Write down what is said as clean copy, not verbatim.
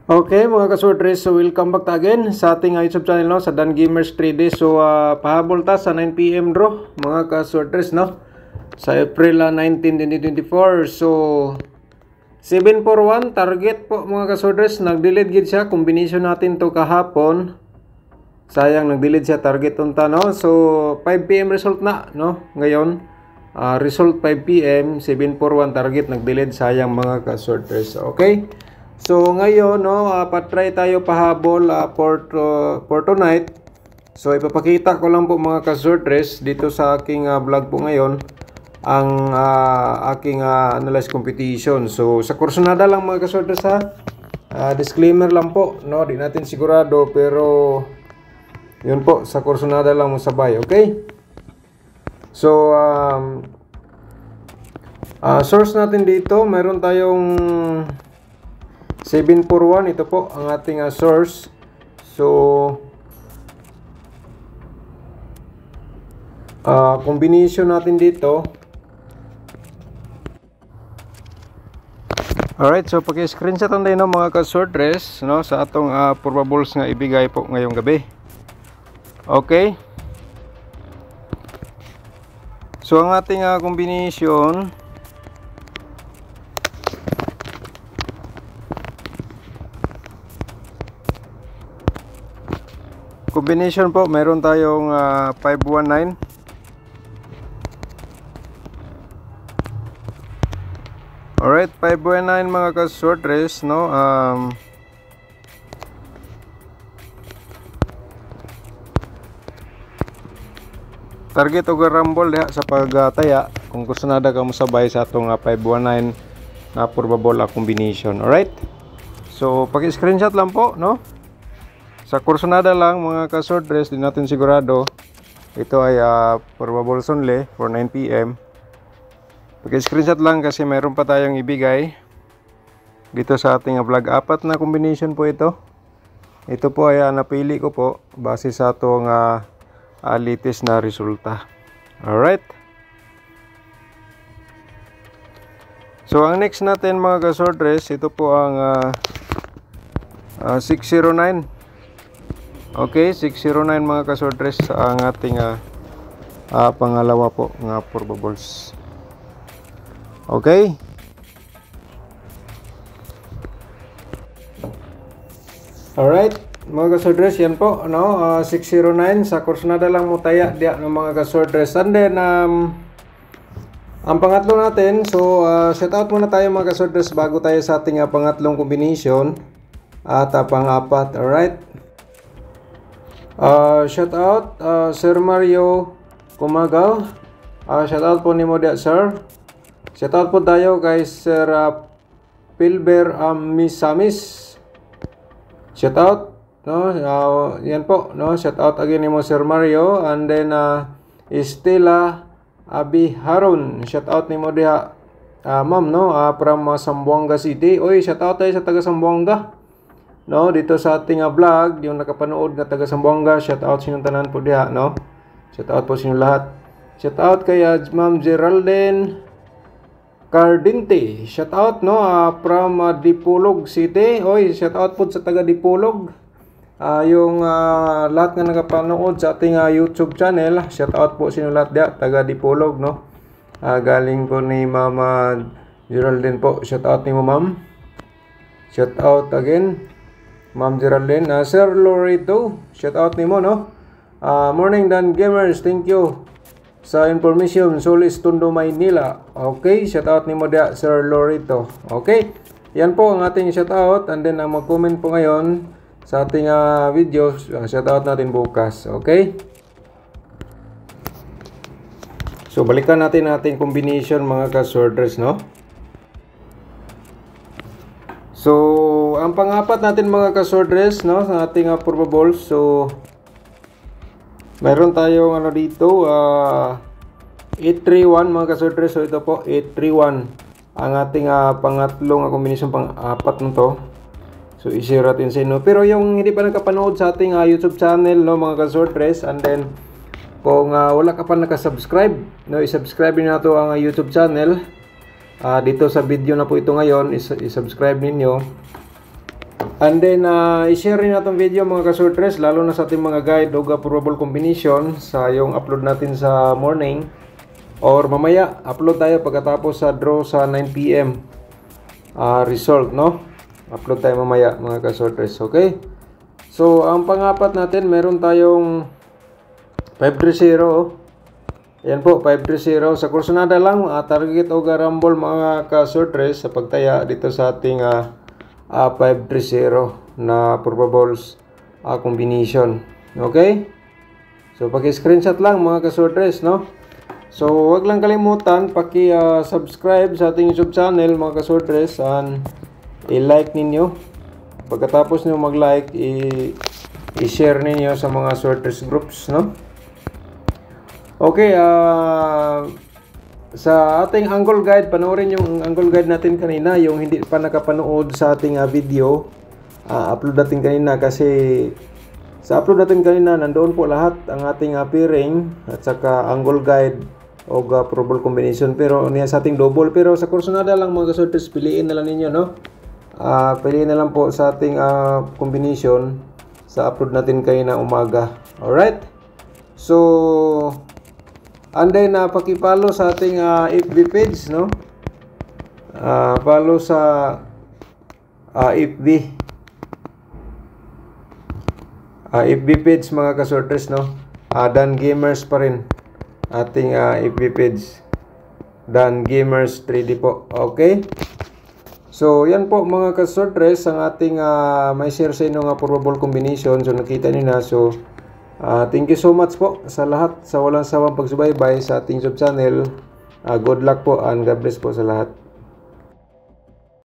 Okay mga kasortres, so welcome back again sa ating YouTube channel, no, sa Dan Gamers 3D. So pahabol ta sa 9 PM draw mga kasortres, no, sa April 19, 2024. So 741 target po mga kasortres, nag-delete gid siya. Combination natin to kahapon, sayang nag-delete siya, target unta, no. So 5 PM result na, no, ngayon result 5 PM 741 target, nag-delete, sayang mga kasortres. Okay, so ngayon, no, patry tayo pahabol for tonight. So ipapakita ko lang po mga kasortres dito sa aking vlog po ngayon ang aking analyze competition. So sa Corsonada lang mga kasortres, disclaimer lang po, no, di natin sigurado, pero yun po, sa Corsonada lang mo sabay. Okay, so source natin dito, meron tayong 741, ito po ang ating source. So combination natin dito. Alright, so paki-screenshot ang din, no, mga kasortres, no, sa atong probables nga ibigay po ngayong gabi. Okay, so ang ating combination, po, meron tayong 519. Alright, 519 mga kasortres, no. Target o garambol diha sa pagtaya kung gusto nada ka mo sabay sa atong 519 na probable combination. Alright, so paki-screenshot lang po, no. Sa Corsonada lang mga kasortres, di natin sigurado. Ito ay probable only for 9 PM. Paki-screenshot lang kasi mayroon pa tayong ibigay dito sa ating vlog. 4 na combination po ito. Ito po ay napili ko po base sa atong latest na resulta. Alright, so ang next natin mga kasortres, ito po ang 609. Okay, 609 mga kasortres ang ating pangalawa po nga probables. Okay, alright mga kasortres, yan po, no, 609 sa Corsonada lang mo taya diya ng mga kasortres. And then ang pangatlo natin, so shout out muna tayo mga kasortres bago tayo sa ating pangatlong combination at pang-apat. Alright, shout out Sir Mario Kumagaw, shout out po ni mo diya sir. Shout out po tayo kay Sir Pilber Misamis, shout out, no, yan po, no, shout out again ni mo Sir Mario. And then Estela Abi Harun, shout out ni mo diha ma'am, no, from Zamboanga City. Oy, shout out tayo sa taga Zamboanga, no, dito sa ating vlog, yung nakapanood na taga Zamboanga, shout out sa inyong tanan po diha, no, shout out po sa inyong lahat. Shout out kay Ma'am Geraldine Cardinte, shout out, no, from Dipolog City. Oy, shout out po sa taga Dipolog. Yung lahat nga nakapanood sa ating YouTube channel, shout out po sa inyo lahat diya, taga Dipolog, no. Galing po ni Mama Geraldine po, shout out ni mo ma'am. Shout out again Ma'am Geraldine. Sir Lorito, shout out ni mo, no. Morning Dan Gamers, thank you sa information, Solis Tondo, Maynila. Okay, shout out ni mo diya Sir Lorito. Okay, yan po ang ating shout out. And then mag-comment po ngayon sa ating video, shout out natin bukas. Okay, so balikan natin ating combination mga kasortres, no. So ang pang-apat natin mga kasortres, no, sa ating probables. So mayroon tayong ano dito, 831 mga kasortres. So ito po 831 ang ating pangatlong combination, pang-apat nito. So i-share natin sa inyo. Pero yung hindi pa nakapanood sa ating YouTube channel, no, mga kasortres, and then kung wala ka pa nakasubscribe, no, i-subscribe niyo na to ang YouTube channel. Dito sa video na po ito ngayon, i-subscribe ninyo. And then, i-share rin natin video mga kasortres, lalo na sa ating mga guide o probable combination sa yung upload natin sa morning. Or mamaya, upload tayo pagkatapos sa draw sa 9 PM. Result, no? Upload tayo mamaya mga kasortres, okay? So, ang pangapat natin, meron tayong 530. Yan po, 530. Sa kursunada lang, target o garambol mga kasortres sa pagtaya dito sa ating 530 na probables combination. Okay? So, pag-screenshot lang mga kasortres, no? So, wag lang kalimutan, paki-subscribe sa ating YouTube channel mga kasortres and i-like ninyo. Pagkatapos nyo mag-like, i-share ninyo sa mga sorters groups, no? Okay, sa ating angle guide, panoorin yung angle guide natin kanina, yung hindi pa nakapanood sa ating video, upload natin kanina kasi sa upload natin kanina, nandoon po lahat ang ating pairing at saka angle guide o probable combination, pero niya sa ating double, pero sa kursunada lang mga kasorters, piliin na lang ninyo, no? Piliin na lang po sa ating combination sa upload natin kanina umaga. Alright? So, and then, paki-follow sa ating FB page, no? Follow sa FB. FB page mga kasorters, no? Dan Gamers pa rin. Ating FB page. Dan Gamers 3D po. Okay? So, yan po mga kasortres, ang ating may share sa inyo nga probable combination. So, nakita niyo na. So, thank you so much po sa lahat, sa walang sawang pagsubaybay sa ating YouTube channel. Good luck po and God bless po sa lahat.